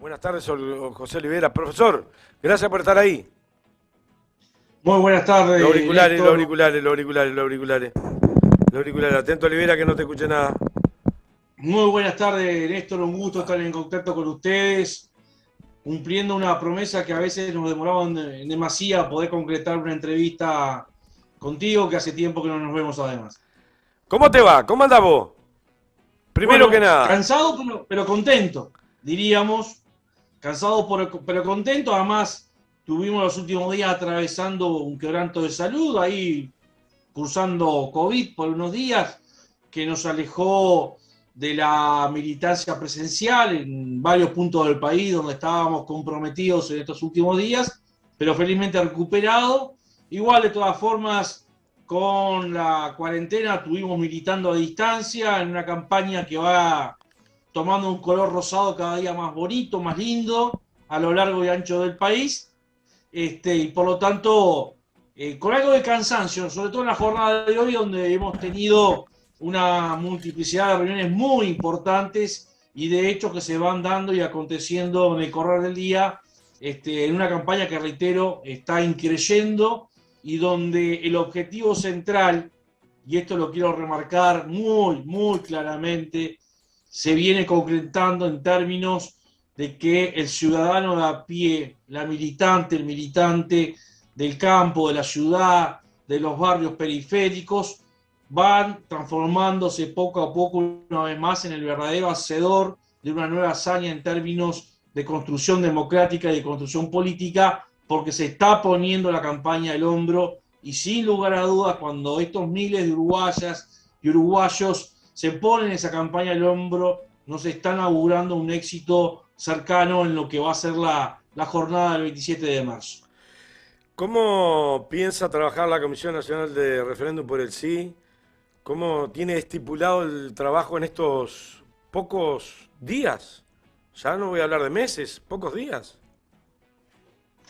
Buenas tardes, José Olivera. Profesor, gracias por estar ahí. Muy buenas tardes, Los auriculares, los Néstor. auriculares, los auriculares, los auriculares. Los auriculares. Atento, Olivera, que no te escuche nada. Muy buenas tardes, Néstor. Un gusto estar en contacto con ustedes, cumpliendo una promesa que a veces nos demoraba en demasía poder concretar una entrevista contigo, que hace tiempo que no nos vemos además. ¿Cómo te va? ¿Cómo andás vos? Primero que Bueno, nada. cansado pero contento, diríamos. Cansado pero contento. Además, tuvimos los últimos días atravesando un quebranto de salud, ahí cursando COVID por unos días, que nos alejó de la militancia presencial en varios puntos del país donde estábamos comprometidos en estos últimos días, pero felizmente recuperado. Igual, de todas formas, con la cuarentena estuvimos militando a distancia en una campaña que va tomando un color rosado cada día más bonito, más lindo, a lo largo y ancho del país. Y por lo tanto, con algo de cansancio, sobre todo en la jornada de hoy, donde hemos tenido una multiplicidad de reuniones muy importantes y de hechos que se van dando y aconteciendo en el correr del día, en una campaña que, reitero, está increyendo y donde el objetivo central, y esto lo quiero remarcar muy, muy claramente, se viene concretando en términos de que el ciudadano de a pie, el militante del campo, de la ciudad, de los barrios periféricos, van transformándose poco a poco una vez más en el verdadero hacedor de una nueva hazaña en términos de construcción democrática y de construcción política, porque se está poniendo la campaña al hombro y sin lugar a dudas, cuando estos miles de uruguayas y uruguayos se ponen esa campaña al hombro, nos están augurando un éxito cercano en lo que va a ser la jornada del 27 de marzo. ¿Cómo piensa trabajar la Comisión Nacional de Referéndum por el Sí? ¿Cómo tiene estipulado el trabajo en estos pocos días? Ya no voy a hablar de meses, pocos días.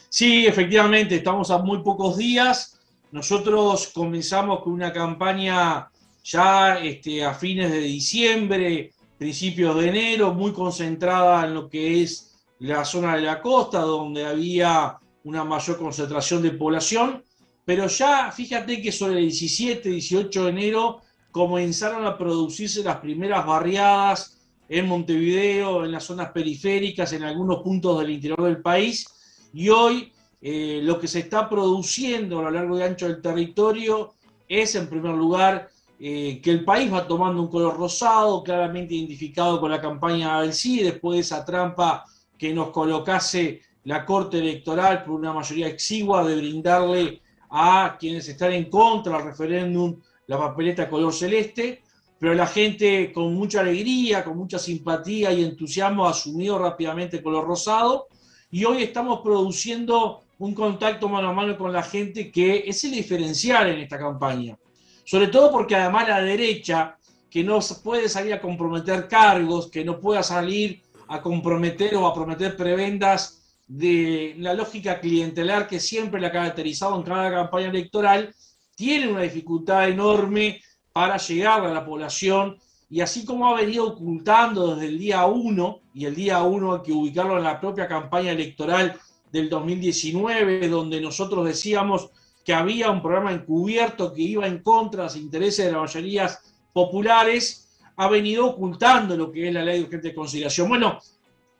Sí, efectivamente, estamos a muy pocos días. Nosotros comenzamos con una campaña ya a fines de diciembre, principios de enero, muy concentrada en lo que es la zona de la costa, donde había una mayor concentración de población. Pero ya fíjate que sobre el 17, 18 de enero comenzaron a producirse las primeras barriadas en Montevideo, en las zonas periféricas, en algunos puntos del interior del país. Y hoy lo que se está produciendo a lo largo y ancho del territorio es, en primer lugar, que el país va tomando un color rosado, claramente identificado con la campaña del sí, después de esa trampa que nos colocase la Corte Electoral por una mayoría exigua de brindarle a quienes están en contra del referéndum la papeleta color celeste, pero la gente con mucha alegría, con mucha simpatía y entusiasmo asumió rápidamente el color rosado, y hoy estamos produciendo un contacto mano a mano con la gente que es el diferencial en esta campaña. Sobre todo porque además la derecha, que no puede salir a comprometer cargos, que no pueda salir a comprometer o a prometer prebendas de la lógica clientelar que siempre la ha caracterizado en cada campaña electoral, tiene una dificultad enorme para llegar a la población, y así como ha venido ocultando desde el día 1, y el día 1 hay que ubicarlo en la propia campaña electoral del 2019, donde nosotros decíamos que había un programa encubierto que iba en contra de los intereses de las mayorías populares, ha venido ocultando lo que es la ley de urgente consideración. Bueno,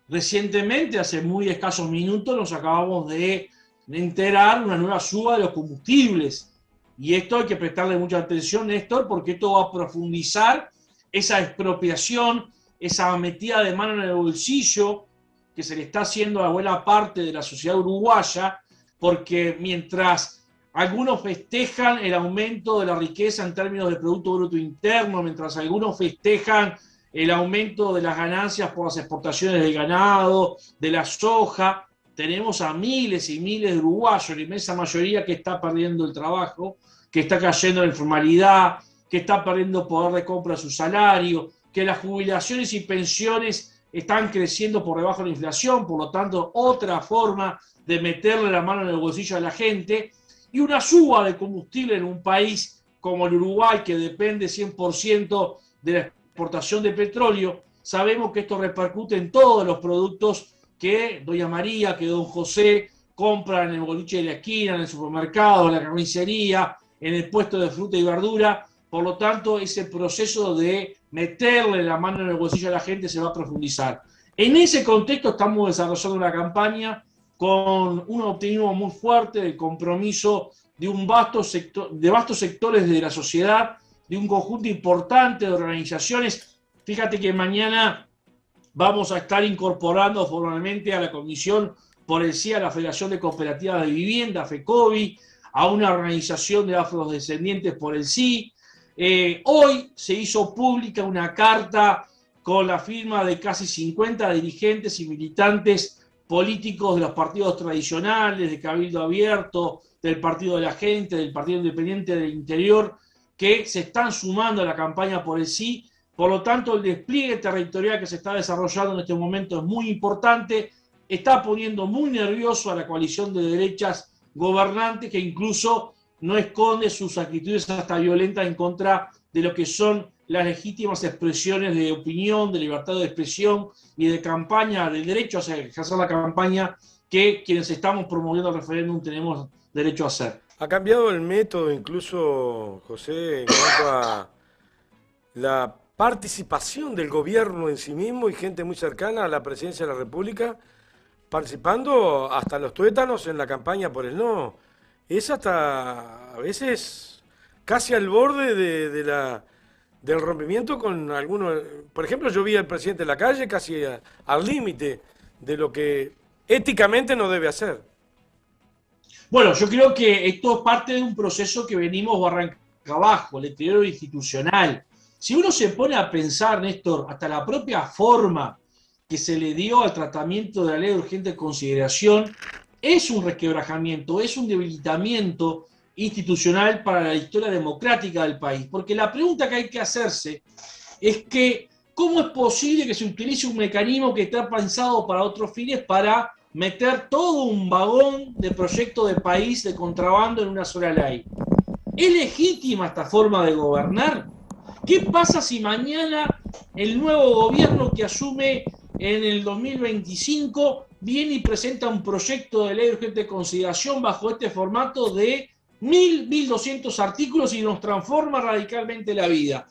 recientemente, hace muy escasos minutos, nos acabamos de enterar una nueva suba de los combustibles. Y esto hay que prestarle mucha atención, Néstor, porque esto va a profundizar esa expropiación, esa metida de mano en el bolsillo que se le está haciendo a buena parte de la sociedad uruguaya, porque mientras algunos festejan el aumento de la riqueza en términos de Producto Bruto Interno, mientras algunos festejan el aumento de las ganancias por las exportaciones del ganado, de la soja, tenemos a miles y miles de uruguayos, la inmensa mayoría, que está perdiendo el trabajo, que está cayendo en la informalidad, que está perdiendo poder de compra de su salario, que las jubilaciones y pensiones están creciendo por debajo de la inflación, por lo tanto, otra forma de meterle la mano en el bolsillo a la gente, y una suba de combustible en un país como el Uruguay, que depende 100% de la exportación de petróleo. Sabemos que esto repercute en todos los productos que doña María, que don José compran en el boliche de la esquina, en el supermercado, en la carnicería, en el puesto de fruta y verdura. Por lo tanto, ese proceso de meterle la mano en el bolsillo a la gente se va a profundizar. En ese contexto estamos desarrollando una campaña con un optimismo muy fuerte del compromiso de vastos sectores de la sociedad, de un conjunto importante de organizaciones. Fíjate que mañana vamos a estar incorporando formalmente a la Comisión por el Sí a la Federación de Cooperativas de Vivienda, FECOVI, a una organización de afrodescendientes por el Sí. Hoy se hizo pública una carta con la firma de casi 50 dirigentes y militantes políticos de los partidos tradicionales, de Cabildo Abierto, del Partido de la Gente, del Partido Independiente del Interior, que se están sumando a la campaña por el Sí. Por lo tanto, el despliegue territorial que se está desarrollando en este momento es muy importante, está poniendo muy nervioso a la coalición de derechas gobernantes, que incluso no esconde sus actitudes hasta violentas en contra de lo que son las legítimas expresiones de opinión, de libertad de expresión y de campaña, del derecho a hacer la campaña que quienes estamos promoviendo el referéndum tenemos derecho a hacer. ¿Ha cambiado el método incluso, José, en cuanto a la participación del gobierno en sí mismo y gente muy cercana a la presidencia de la República, participando hasta los tuétanos en la campaña por el no? Es hasta a veces casi al borde del rompimiento con algunos. Por ejemplo, yo vi al presidente en la calle casi al límite de lo que éticamente no debe hacer. Bueno, yo creo que esto es parte de un proceso que venimos barranca abajo, el deterioro institucional. Si uno se pone a pensar, Néstor, hasta la propia forma que se le dio al tratamiento de la ley de urgente consideración, es un resquebrajamiento, es un debilitamiento institucional para la historia democrática del país. Porque la pregunta que hay que hacerse es que, ¿cómo es posible que se utilice un mecanismo que está pensado para otros fines para meter todo un vagón de proyecto de país de contrabando en una sola ley? ¿Es legítima esta forma de gobernar? ¿Qué pasa si mañana el nuevo gobierno que asume en el 2025 viene y presenta un proyecto de ley de urgente consideración bajo este formato de 1.200 artículos y nos transforma radicalmente la vida,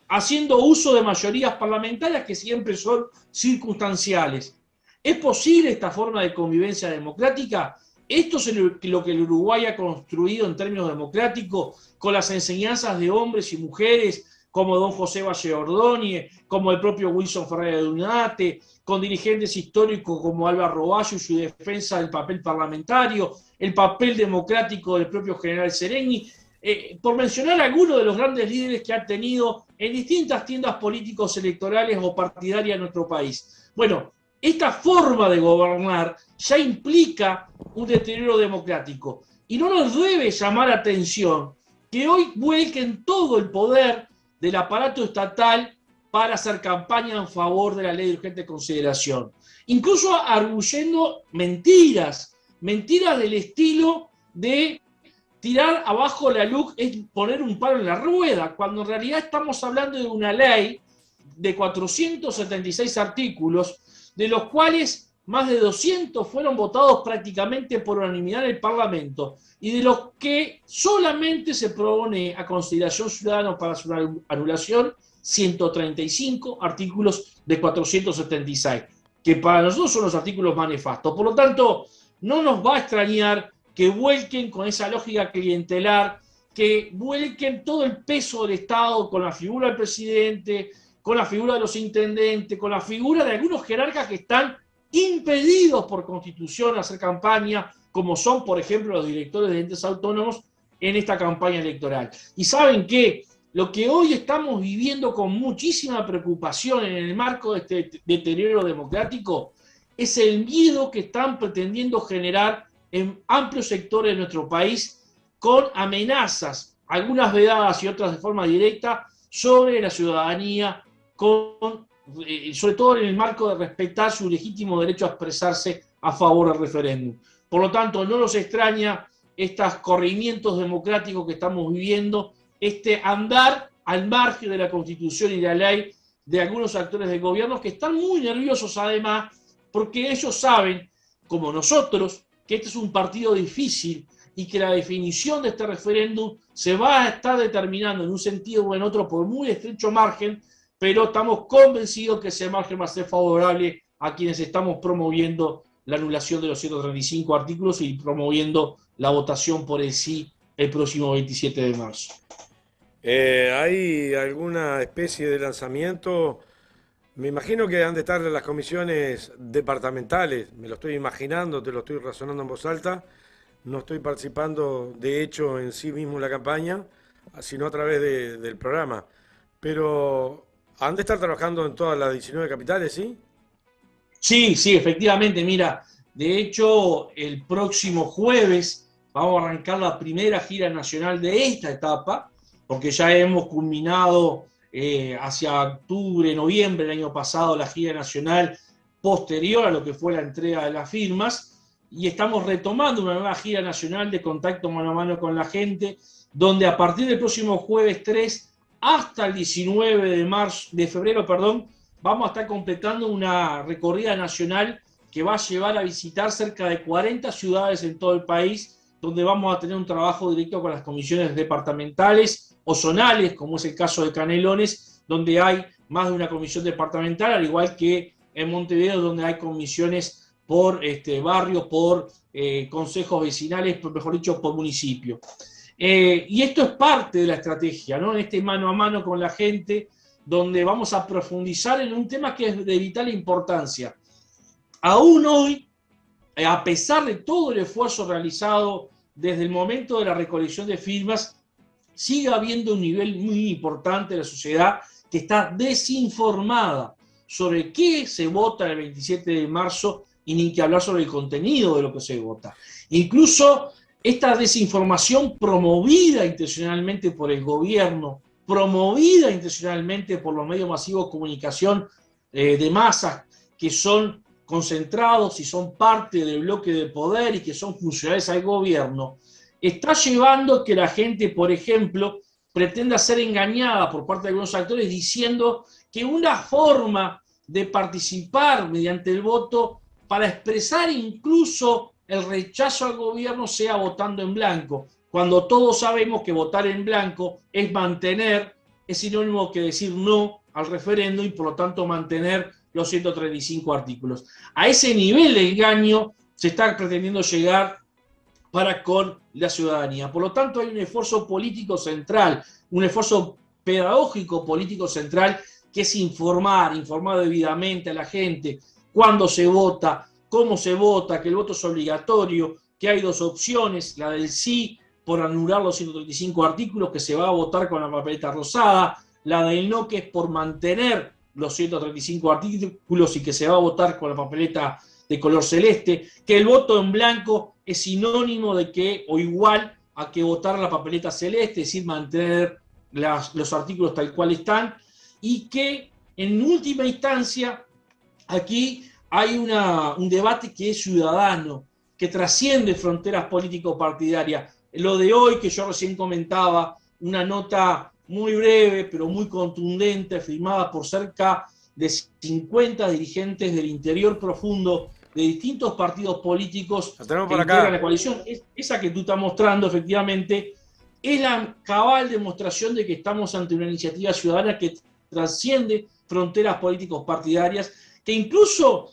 haciendo uso de mayorías parlamentarias que siempre son circunstanciales? ¿Es posible esta forma de convivencia democrática? Esto es lo que el Uruguay ha construido en términos democráticos, con las enseñanzas de hombres y mujeres como don José Valle Ordóñez, como el propio Wilson Ferreira de Unate, con dirigentes históricos como Álvaro Roballo y su defensa del papel parlamentario, el papel democrático del propio general Sereni, por mencionar algunos de los grandes líderes que ha tenido en distintas tiendas políticos electorales o partidarias en nuestro país. Bueno, esta forma de gobernar ya implica un deterioro democrático y no nos debe llamar la atención que hoy vuelquen todo el poder del aparato estatal para hacer campaña en favor de la ley de urgente consideración, incluso arguyendo mentiras del estilo de tirar abajo la LUC es poner un palo en la rueda, cuando en realidad estamos hablando de una ley de 476 artículos, de los cuales más de 200 fueron votados prácticamente por unanimidad en el Parlamento, y de los que solamente se propone a consideración ciudadana para su anulación 135 artículos de 476, que para nosotros son los artículos más nefastos. Por lo tanto, no nos va a extrañar que vuelquen con esa lógica clientelar, que vuelquen todo el peso del Estado con la figura del presidente, con la figura de los intendentes, con la figura de algunos jerarcas que están impedidos por Constitución a hacer campaña, como son, por ejemplo, los directores de entes autónomos en esta campaña electoral. Y ¿saben qué? Lo que hoy estamos viviendo con muchísima preocupación en el marco de este deterioro democrático es el miedo que están pretendiendo generar en amplios sectores de nuestro país con amenazas, algunas vedadas y otras de forma directa, sobre la ciudadanía, sobre todo en el marco de respetar su legítimo derecho a expresarse a favor del referéndum. Por lo tanto, no nos extraña estos corrimientos democráticos que estamos viviendo, este andar al margen de la Constitución y la ley de algunos actores del gobierno que están muy nerviosos además porque ellos saben, como nosotros, que este es un partido difícil y que la definición de este referéndum se va a estar determinando en un sentido o en otro por muy estrecho margen, pero estamos convencidos que ese margen va a ser favorable a quienes estamos promoviendo la anulación de los 135 artículos y promoviendo la votación por el sí el próximo 27 de marzo. ¿Hay alguna especie de lanzamiento? Me imagino que han de estar las comisiones departamentales, me lo estoy imaginando, te lo estoy razonando en voz alta. No estoy participando, de hecho, en sí mismo en la campaña, sino a través del programa. Pero han de estar trabajando en todas las 19 capitales, ¿sí? Sí, sí, efectivamente, mira, de hecho, el próximo jueves vamos a arrancar la primera gira nacional de esta etapa, porque ya hemos culminado hacia octubre, noviembre del año pasado la gira nacional posterior a lo que fue la entrega de las firmas, y estamos retomando una nueva gira nacional de contacto mano a mano con la gente, donde a partir del próximo jueves 3 hasta el 19 de febrero, vamos a estar completando una recorrida nacional que va a llevar a visitar cerca de 40 ciudades en todo el país, donde vamos a tener un trabajo directo con las comisiones departamentales o zonales, como es el caso de Canelones, donde hay más de una comisión departamental, al igual que en Montevideo, donde hay comisiones por barrios, por consejos vecinales, mejor dicho, por municipio. Y esto es parte de la estrategia, ¿no? En este mano a mano con la gente, donde vamos a profundizar en un tema que es de vital importancia. Aún hoy, a pesar de todo el esfuerzo realizado desde el momento de la recolección de firmas, sigue habiendo un nivel muy importante de la sociedad que está desinformada sobre qué se vota el 27 de marzo y ni que hablar sobre el contenido de lo que se vota. Incluso esta desinformación promovida intencionalmente por el gobierno, promovida intencionalmente por los medios masivos de comunicación de masas que son concentrados y son parte del bloque de poder y que son funcionales al gobierno, está llevando que la gente, por ejemplo, pretenda ser engañada por parte de algunos actores diciendo que una forma de participar mediante el voto para expresar incluso el rechazo al gobierno sea votando en blanco, cuando todos sabemos que votar en blanco es mantener, es sinónimo que decir no al referéndum y por lo tanto mantener los 135 artículos. A ese nivel de engaño se está pretendiendo llegar para con la ciudadanía. Por lo tanto, hay un esfuerzo político central, un esfuerzo pedagógico político central, que es informar debidamente a la gente cuándo se vota, cómo se vota, que el voto es obligatorio, que hay dos opciones, la del sí por anular los 135 artículos, que se va a votar con la papeleta rosada, la del no, que es por mantener los 135 artículos y que se va a votar con la papeleta de color celeste, que el voto en blanco es sinónimo de que, o igual a que votar la papeleta celeste, es decir, mantener los artículos tal cual están, y que en última instancia aquí hay un debate que es ciudadano, que trasciende fronteras político-partidarias. Lo de hoy, que yo recién comentaba, una nota muy breve, pero muy contundente, firmada por cerca de 50 dirigentes del interior profundo de distintos partidos políticos que integran la coalición. Esa que tú estás mostrando, efectivamente, es la cabal demostración de que estamos ante una iniciativa ciudadana que trasciende fronteras políticos partidarias, que incluso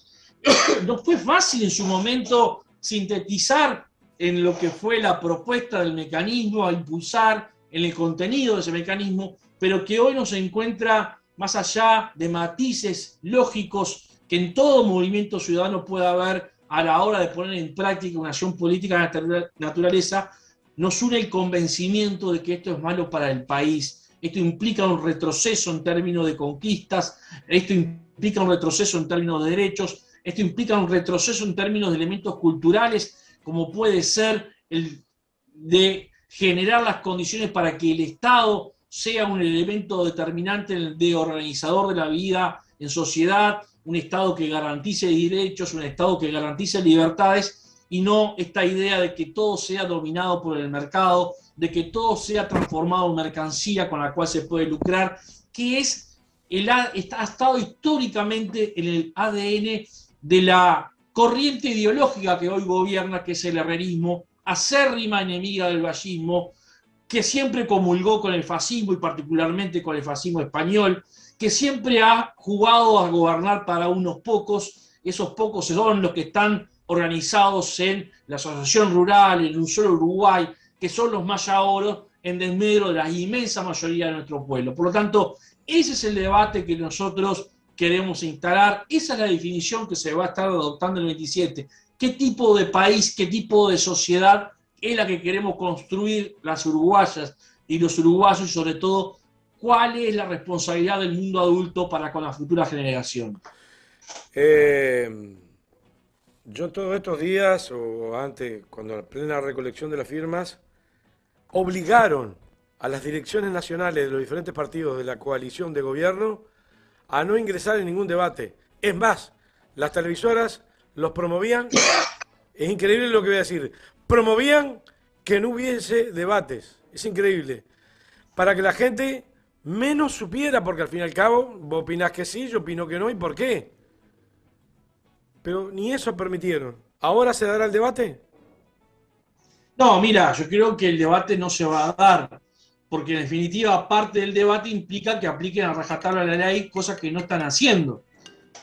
no fue fácil en su momento sintetizar en lo que fue la propuesta del mecanismo a impulsar, en el contenido de ese mecanismo, pero que hoy nos encuentra más allá de matices lógicos que en todo movimiento ciudadano puede haber a la hora de poner en práctica una acción política de naturaleza. Nos une el convencimiento de que esto es malo para el país. Esto implica un retroceso en términos de conquistas, esto implica un retroceso en términos de derechos, esto implica un retroceso en términos de elementos culturales, como puede ser el de generar las condiciones para que el Estado sea un elemento determinante de organizador de la vida en sociedad, un Estado que garantice derechos, un Estado que garantice libertades, y no esta idea de que todo sea dominado por el mercado, de que todo sea transformado en mercancía con la cual se puede lucrar, que ha estado históricamente en el ADN de la corriente ideológica que hoy gobierna, que es el herrerismo, acérrima enemiga del vallismo, que siempre comulgó con el fascismo y particularmente con el fascismo español, que siempre ha jugado a gobernar para unos pocos. Esos pocos son los que están organizados en la Asociación Rural, en un solo Uruguay, que son los mayaoros en desmedro de la inmensa mayoría de nuestro pueblo. Por lo tanto, ese es el debate que nosotros queremos instalar. Esa es la definición que se va a estar adoptando el 27. ¿Qué tipo de país, qué tipo de sociedad es la que queremos construir las uruguayas y los uruguayos, y sobre todo, cuál es la responsabilidad del mundo adulto para con la futura generación? Yo todos estos días, o antes, cuando en plena recolección de las firmas, obligaron a las direcciones nacionales de los diferentes partidos de la coalición de gobierno a no ingresar en ningún debate. Es más, las televisoras los promovían, es increíble lo que voy a decir, promovían que no hubiese debates, es increíble, para que la gente menos supiera, porque al fin y al cabo, vos opinás que sí, yo opino que no, ¿y por qué? Pero ni eso permitieron. ¿Ahora se dará el debate? No, mira, yo creo que el debate no se va a dar, porque en definitiva parte del debate implica que apliquen a rajatabla la ley, cosas que no están haciendo.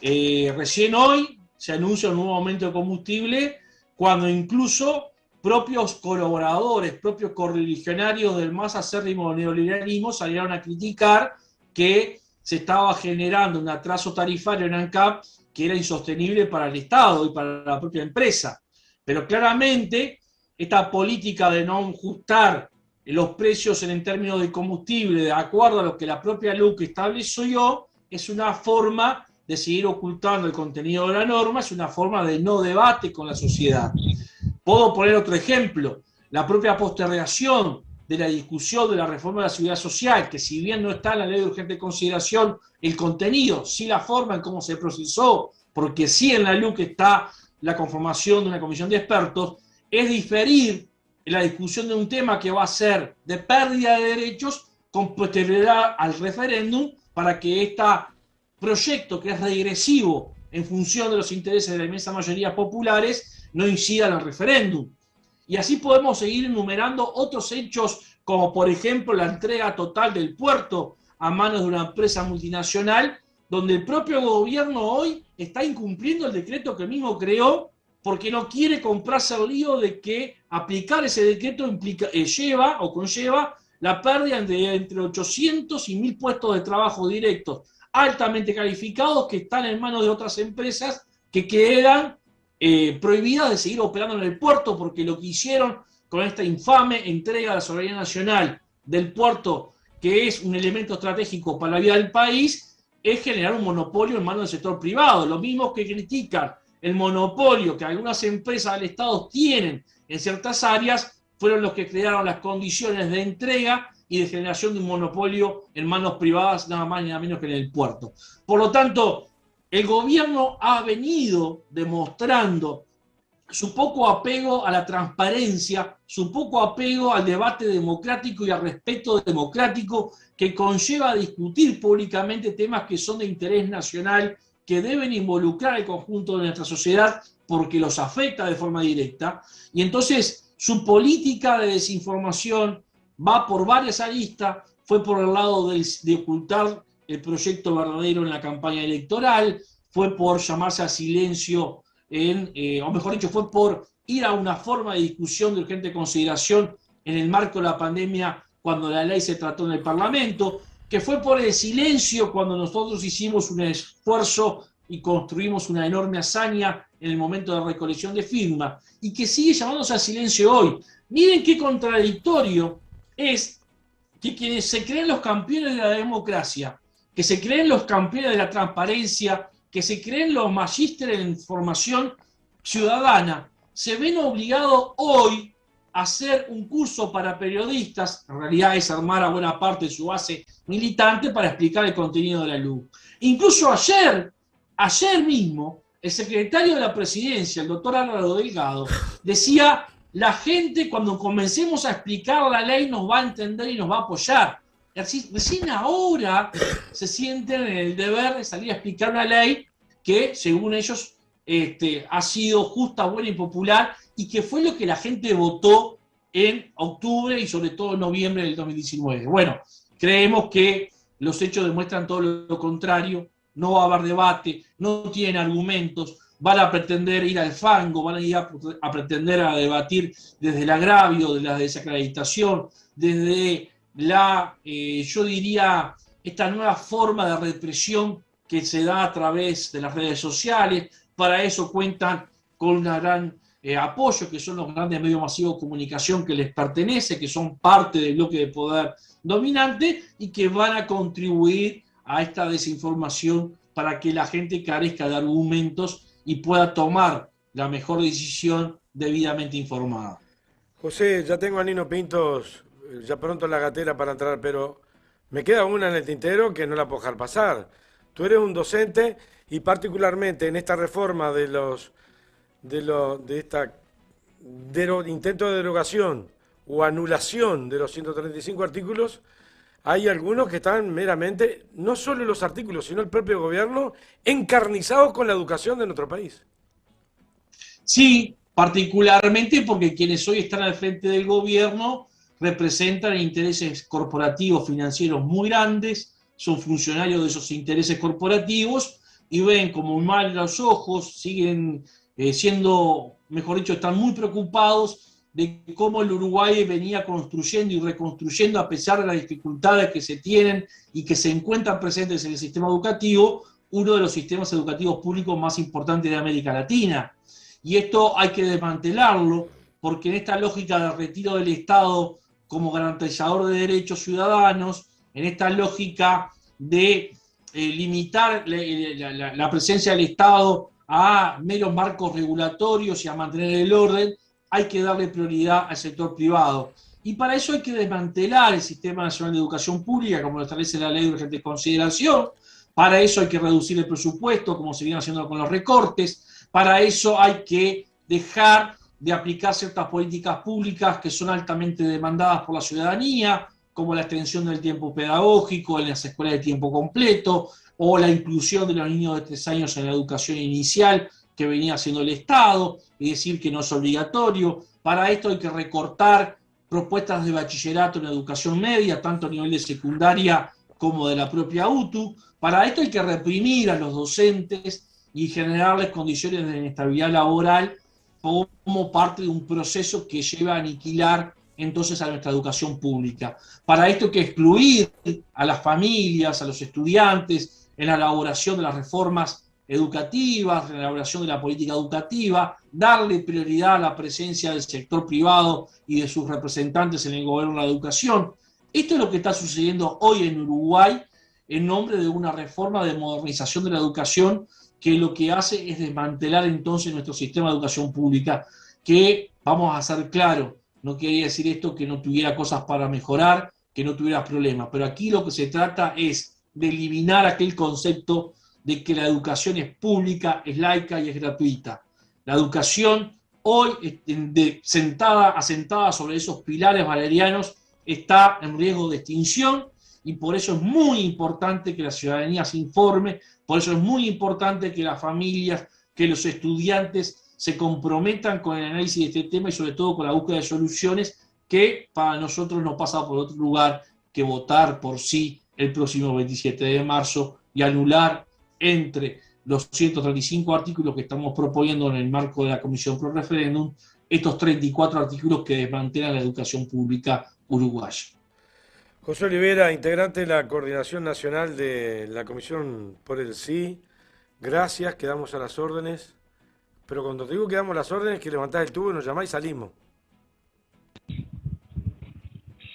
Recién hoy se anuncia un nuevo aumento de combustible, cuando incluso propios colaboradores, propios correligionarios del más acérrimo neoliberalismo salieron a criticar que se estaba generando un atraso tarifario en ANCAP que era insostenible para el Estado y para la propia empresa. Pero claramente esta política de no ajustar los precios en términos de combustible de acuerdo a lo que la propia LUC estableció es una forma de seguir ocultando el contenido de la norma, es una forma de no debate con la sociedad. Puedo poner otro ejemplo, la propia postergación de la discusión de la reforma de la seguridad social, que si bien no está en la ley de urgente consideración el contenido, sí la forma en cómo se procesó, porque sí en la LUC está la conformación de una comisión de expertos, es diferir la discusión de un tema que va a ser de pérdida de derechos con posterioridad al referéndum para que este proyecto, que es regresivo en función de los intereses de la inmensa mayoría populares, no incida en el referéndum. Y así podemos seguir enumerando otros hechos, como por ejemplo la entrega total del puerto a manos de una empresa multinacional, donde el propio gobierno hoy está incumpliendo el decreto que mismo creó, porque no quiere comprarse el lío de que aplicar ese decreto lleva o conlleva la pérdida de entre 800 y 1000 puestos de trabajo directos, altamente calificados, que están en manos de otras empresas que quedan prohibidas de seguir operando en el puerto, porque lo que hicieron con esta infame entrega a la soberanía nacional del puerto, que es un elemento estratégico para la vida del país, es generar un monopolio en manos del sector privado. Lo mismo que critican el monopolio que algunas empresas del Estado tienen en ciertas áreas, fueron los que crearon las condiciones de entrega y de generación de un monopolio en manos privadas, nada más ni nada menos que en el puerto. Por lo tanto, el gobierno ha venido demostrando su poco apego a la transparencia, su poco apego al debate democrático y al respeto democrático que conlleva discutir públicamente temas que son de interés nacional, que deben involucrar al conjunto de nuestra sociedad porque los afecta de forma directa. Y entonces su política de desinformación va por varias aristas, fue por el lado de ocultar el proyecto verdadero en la campaña electoral, fue por llamarse al silencio, o mejor dicho, fue por ir a una forma de discusión de urgente consideración en el marco de la pandemia cuando la ley se trató en el Parlamento, que fue por el silencio cuando nosotros hicimos un esfuerzo y construimos una enorme hazaña en el momento de recolección de firmas, y que sigue llamándose al silencio hoy. Miren qué contradictorio es que quienes se creen los campeones de la democracia, que se creen los campeones de la transparencia, que se creen los magísteres en formación ciudadana, se ven obligados hoy a hacer un curso para periodistas, en realidad es armar a buena parte de su base militante para explicar el contenido de la LUC. Incluso ayer mismo, el secretario de la presidencia, el doctor Álvaro Delgado, decía: la gente cuando comencemos a explicar la ley nos va a entender y nos va a apoyar. Así, recién ahora se sienten en el deber de salir a explicar una ley que, según ellos, ha sido justa, buena y popular, y que fue lo que la gente votó en octubre y sobre todo en noviembre del 2019. Bueno, creemos que los hechos demuestran todo lo contrario, no va a haber debate, no tienen argumentos, van a pretender ir al fango, van a ir a pretender a debatir desde el agravio, de la desacreditación, desde la, yo diría, esta nueva forma de represión que se da a través de las redes sociales. Para eso cuentan con un gran apoyo, que son los grandes medios masivos de comunicación que les pertenece, que son parte del bloque de poder dominante y que van a contribuir a esta desinformación para que la gente carezca de argumentos y pueda tomar la mejor decisión debidamente informada. José, ya tengo a Nino Pintos, ya pronto en la gatera para entrar, pero me queda una en el tintero que no la puedo dejar pasar. Tú eres un docente y particularmente en esta reforma de esta intento de derogación o anulación de los 135 artículos, hay algunos que están meramente, no solo los artículos, sino el propio gobierno, encarnizados con la educación de nuestro país. Sí, particularmente porque quienes hoy están al frente del gobierno representan intereses corporativos financieros muy grandes, son funcionarios de esos intereses corporativos y ven como un mal en los ojos, siguen siendo, mejor dicho, están muy preocupados de cómo el Uruguay venía construyendo y reconstruyendo a pesar de las dificultades que se tienen y que se encuentran presentes en el sistema educativo, uno de los sistemas educativos públicos más importantes de América Latina. Y esto hay que desmantelarlo, porque en esta lógica de retiro del Estado como garantizador de derechos ciudadanos, en esta lógica de limitar la presencia del Estado a meros marcos regulatorios y a mantener el orden, hay que darle prioridad al sector privado. Y para eso hay que desmantelar el Sistema Nacional de Educación Pública, como lo establece la Ley de Urgente Consideración. Para eso hay que reducir el presupuesto, como se viene haciendo con los recortes. Para eso hay que dejar de aplicar ciertas políticas públicas que son altamente demandadas por la ciudadanía, como la extensión del tiempo pedagógico en las escuelas de tiempo completo, o la inclusión de los niños de 3 años en la educación inicial, que venía haciendo el Estado, y decir que no es obligatorio. Para esto hay que recortar propuestas de bachillerato en educación media, tanto a nivel de secundaria como de la propia UTU. Para esto hay que reprimir a los docentes y generarles condiciones de inestabilidad laboral como parte de un proceso que lleva a aniquilar entonces a nuestra educación pública. Para esto hay que excluir a las familias, a los estudiantes, en la elaboración de las reformas educativas, en la elaboración de la política educativa, darle prioridad a la presencia del sector privado y de sus representantes en el gobierno de la educación. Esto es lo que está sucediendo hoy en Uruguay en nombre de una reforma de modernización de la educación que lo que hace es desmantelar entonces nuestro sistema de educación pública, que, vamos a ser claros, no quería decir esto que no tuviera cosas para mejorar, que no tuviera problemas, pero aquí lo que se trata es de eliminar aquel concepto de que la educación es pública, es laica y es gratuita. La educación hoy, asentada sobre esos pilares valerianos, está en riesgo de extinción y por eso es muy importante que la ciudadanía se informe, por eso es muy importante que las familias, que los estudiantes se comprometan con el análisis de este tema y sobre todo con la búsqueda de soluciones que para nosotros no pasa por otro lugar que votar por sí el próximo 27 de marzo y anular entre los 135 artículos que estamos proponiendo en el marco de la Comisión Pro Referéndum, estos 34 artículos que desmantelan la educación pública uruguaya. José Olivera, integrante de la Coordinación Nacional de la Comisión por el Sí, gracias, quedamos a las órdenes, pero cuando te digo que damos las órdenes, que levantás el tubo y nos llamás y salimos.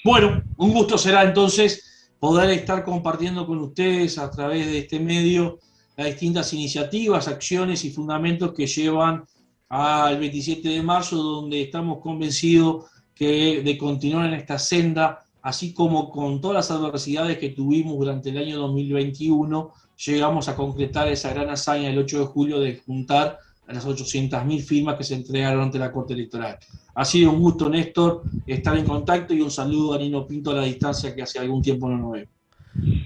Bueno, un gusto será entonces poder estar compartiendo con ustedes a través de este medio las distintas iniciativas, acciones y fundamentos que llevan al 27 de marzo, donde estamos convencidos que de continuar en esta senda, así como con todas las adversidades que tuvimos durante el año 2021, llegamos a concretar esa gran hazaña el 8 de julio de juntar a las 800.000 firmas que se entregaron ante la Corte Electoral. Ha sido un gusto, Néstor, estar en contacto y un saludo a Nino Pinto a la distancia que hace algún tiempo no nos vemos.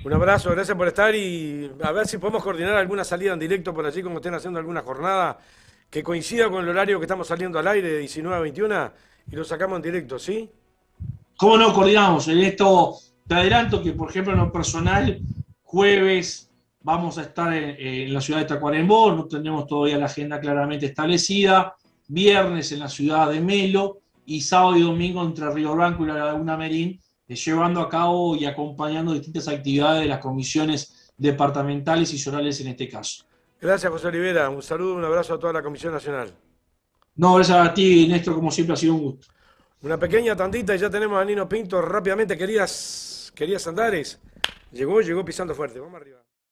Un abrazo, gracias por estar y a ver si podemos coordinar alguna salida en directo por allí, como estén haciendo alguna jornada que coincida con el horario que estamos saliendo al aire, de 19 a 21, y lo sacamos en directo, ¿sí? ¿Cómo no coordinamos? En esto te adelanto que, por ejemplo, en lo personal, jueves vamos a estar en la ciudad de Tacuarembó, no tenemos todavía la agenda claramente establecida, viernes en la ciudad de Melo y sábado y domingo entre Río Blanco y la Laguna Merín, llevando a cabo y acompañando distintas actividades de las comisiones departamentales y zonales en este caso. Gracias, José Olivera. Un saludo, un abrazo a toda la Comisión Nacional. No, gracias a ti, Néstor, como siempre ha sido un gusto. Una pequeña tandita y ya tenemos a Nino Pinto rápidamente. Querías Andares. Llegó pisando fuerte. Vamos arriba.